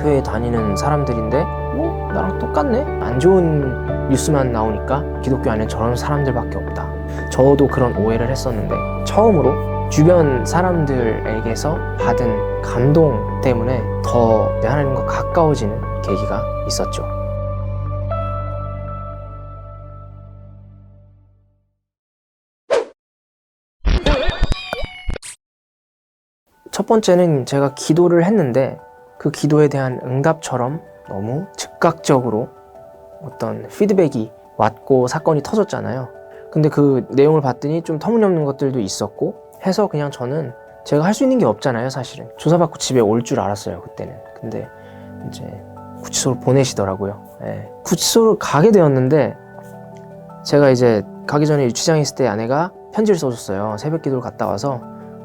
교회 다니는 사람들인데 뭐 나랑 똑같네? 안 좋은 뉴스만 나오니까 기독교 안에 저런 사람들밖에 없다. 저도 그런 오해를 했었는데 처음으로 주변 사람들에게서 받은 감동 때문에 더 하나님과 가까워지는 계기가 있었죠. 첫 번째는 제가 기도를 했는데 그 기도에 대한 응답처럼 너무 즉각적으로 어떤 피드백이 왔고 사건이 터졌잖아요. 근데 그 내용을 봤더니 좀 터무니없는 것들도 있었고 해서 그냥 저는 제가 할 수 있는 게 없잖아요, 사실은. 조사받고 집에 올 줄 알았어요, 그때는. 근데 이제 구치소로 보내시더라고요. 예. 구치소를 가게 되었는데 제가 이제 가기 전에 유치장에 있을 때 아내가 편지를 써줬어요. 새벽 기도를 갔다 와서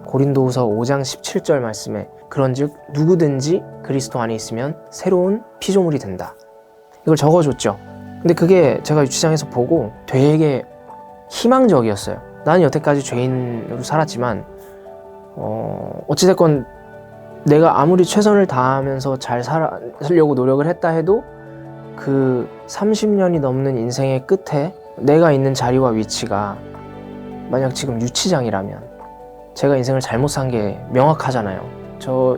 고린도후서 5장 17절 말씀에 그런즉 누구든지 그리스도 안에 있으면 새로운 피조물이 된다. 이걸 적어줬죠. 근데 그게 제가 유치장에서 보고 되게 희망적이었어요. 나는 여태까지 죄인으로 살았지만 어찌됐건 내가 아무리 최선을 다하면서 잘 살려고 노력을 했다 해도 그 30년이 넘는 인생의 끝에 내가 있는 자리와 위치가 만약 지금 유치장이라면 제가 인생을 잘못 산 게 명확하잖아요.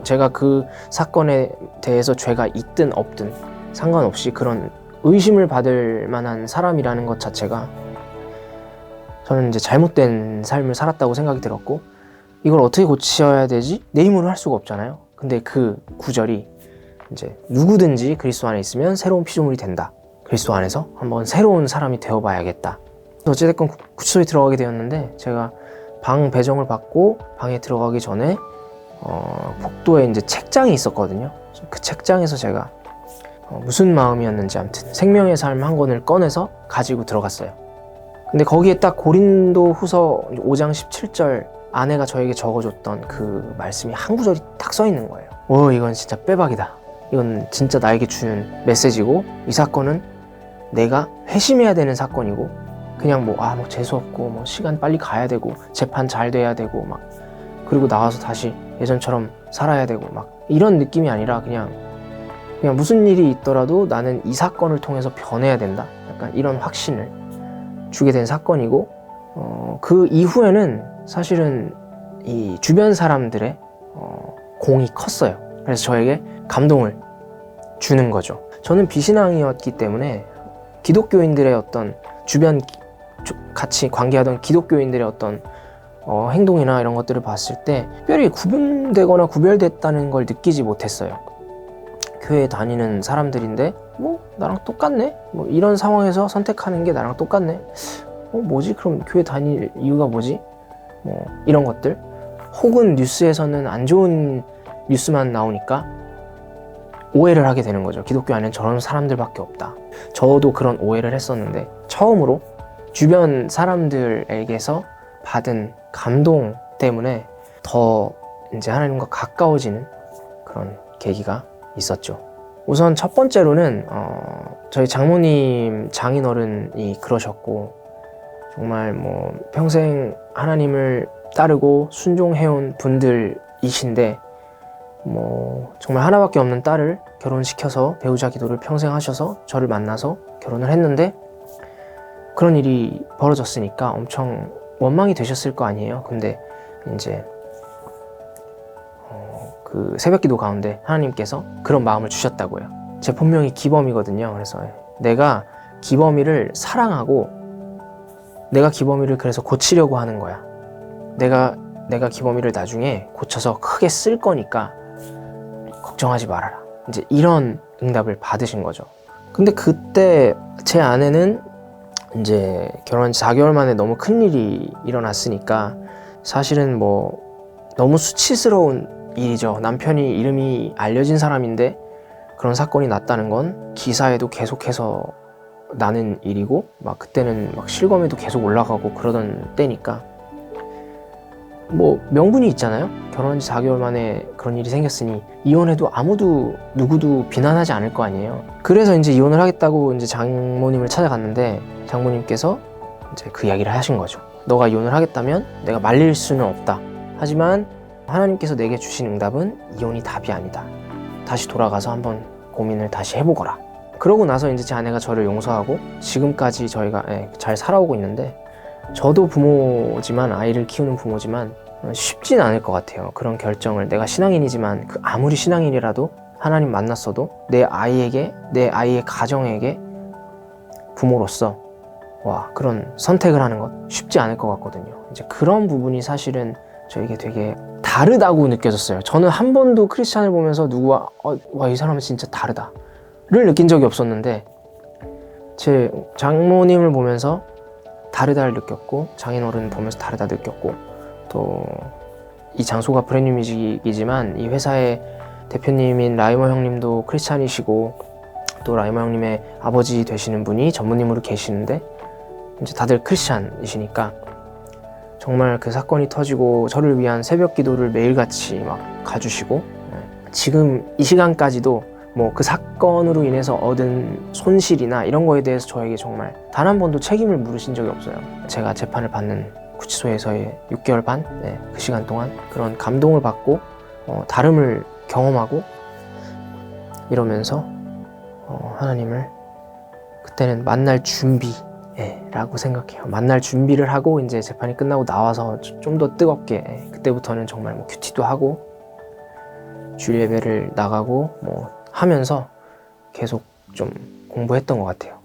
제가 그 사건에 대해서 죄가 있든 없든 상관없이 그런 의심을 받을 만한 사람이라는 것 자체가 저는 이제 잘못된 삶을 살았다고 생각이 들었고 이걸 어떻게 고쳐야 되지? 내 힘으로 할 수가 없잖아요. 근데 그 구절이 이제 누구든지 그리스도 안에 있으면 새로운 피조물이 된다. 그리스도 안에서 한번 새로운 사람이 되어봐야겠다. 어찌됐건 구치소에 들어가게 되었는데 제가 방 배정을 받고 방에 들어가기 전에 복도에 이제 책장이 있었거든요. 그 책장에서 제가 무슨 마음이었는지 아무튼 생명의 삶 한 권을 꺼내서 가지고 들어갔어요. 근데 거기에 딱 고린도 후서 5장 17절 아내가 저에게 적어줬던 그 말씀이 한 구절이 딱 써 있는 거예요. 이건 진짜 빼박이다. 이건 진짜 나에게 주는 메시지고 이 사건은 내가 회심해야 되는 사건이고 그냥 뭐 재수없고 뭐 시간 빨리 가야 되고 재판 잘 돼야 되고 막 그리고 나와서 다시 예전처럼 살아야 되고 막 이런 느낌이 아니라 그냥 무슨 일이 있더라도 나는 이 사건을 통해서 변해야 된다. 약간 이런 확신을 주게 된 사건이고 그 이후에는 사실은 이 주변 사람들의 공이 컸어요. 그래서 저에게 감동을 주는 거죠. 저는 비신앙이었기 때문에 기독교인들의 어떤 주변 같이 관계하던 기독교인들의 어떤 행동이나 이런 것들을 봤을 때 특별히 구분되거나 구별됐다는 걸 느끼지 못했어요. 교회 다니는 사람들인데 뭐 나랑 똑같네? 뭐 이런 상황에서 선택하는 게 나랑 똑같네? 뭐지? 그럼 교회 다닐 이유가 뭐지? 뭐 이런 것들 혹은 뉴스에서는 안 좋은 뉴스만 나오니까 오해를 하게 되는 거죠. 기독교 안에는 저런 사람들밖에 없다. 저도 그런 오해를 했었는데 처음으로 주변 사람들에게서 받은 감동 때문에 더 이제 하나님과 가까워지는 그런 계기가 있었죠. 우선 첫 번째로는 저희 장모님 장인어른이 그러셨고 정말 뭐 평생 하나님을 따르고 순종해온 분들이신데 뭐 정말 하나밖에 없는 딸을 결혼시켜서 배우자 기도를 평생 하셔서 저를 만나서 결혼을 했는데 그런 일이 벌어졌으니까 엄청 원망이 되셨을 거 아니에요. 근데 이제 그 새벽기도 가운데 하나님께서 그런 마음을 주셨다고요. 제 본명이 기범이거든요. 그래서 내가 기범이를 사랑하고 내가 기범이를 그래서 고치려고 하는 거야. 내가 기범이를 나중에 고쳐서 크게 쓸 거니까 걱정하지 말아라. 이제 이런 응답을 받으신 거죠. 근데 그때 제 아내는 이제 결혼한 지 4개월 만에 너무 큰 일이 일어났으니까 사실은 뭐 너무 수치스러운 일이죠. 남편이 이름이 알려진 사람인데 그런 사건이 났다는 건 기사에도 계속해서 나는 일이고 막 그때는 막 실검에도 계속 올라가고 그러던 때니까 뭐 명분이 있잖아요. 결혼한 지 4개월 만에 그런 일이 생겼으니 이혼해도 누구도 비난하지 않을 거 아니에요. 그래서 이제 이혼을 하겠다고 이제 장모님을 찾아갔는데 장모님께서 이제 그 이야기를 하신 거죠. 너가 이혼을 하겠다면 내가 말릴 수는 없다. 하지만 하나님께서 내게 주신 응답은 이혼이 답이 아니다. 다시 돌아가서 한번 고민을 다시 해보거라. 그러고 나서 이제 제 아내가 저를 용서하고 지금까지 저희가 잘 살아오고 있는데, 저도 부모지만, 아이를 키우는 부모지만 쉽진 않을 것 같아요. 그런 결정을, 내가 신앙인이지만 아무리 신앙인이라도 하나님 만났어도 내 아이에게, 내 아이의 가정에게 부모로서 그런 선택을 하는 것 쉽지 않을 것 같거든요. 이제 그런 부분이 사실은 저에게 되게 다르다고 느껴졌어요. 저는 한 번도 크리스찬을 보면서 누구와 이 사람은 진짜 다르다 를 느낀 적이 없었는데, 제 장모님을 보면서 다르다를 느꼈고, 장인어른 보면서 다르다 느꼈고, 또 이 장소가 브랜뉴뮤직이지만 이 회사의 대표님인 라이머 형님도 크리스찬이시고, 또 라이머 형님의 아버지 되시는 분이 전무님으로 계시는데 이제 다들 크리스찬이시니까 정말 그 사건이 터지고 저를 위한 새벽 기도를 매일같이 막 가주시고, 지금 이 시간까지도 뭐 그 사건으로 인해서 얻은 손실이나 이런 거에 대해서 저에게 정말 단 한 번도 책임을 물으신 적이 없어요. 제가 재판을 받는 구치소에서의 6개월 반, 그 시간 동안 그런 감동을 받고 다름을 경험하고 이러면서 하나님을 그때는 만날 준비라고 생각해요. 만날 준비를 하고 이제 재판이 끝나고 나와서 좀 더 뜨겁게, 그때부터는 정말 뭐 큐티도 하고 주일 예배를 나가고 뭐 하면서 계속 좀 공부했던 것 같아요.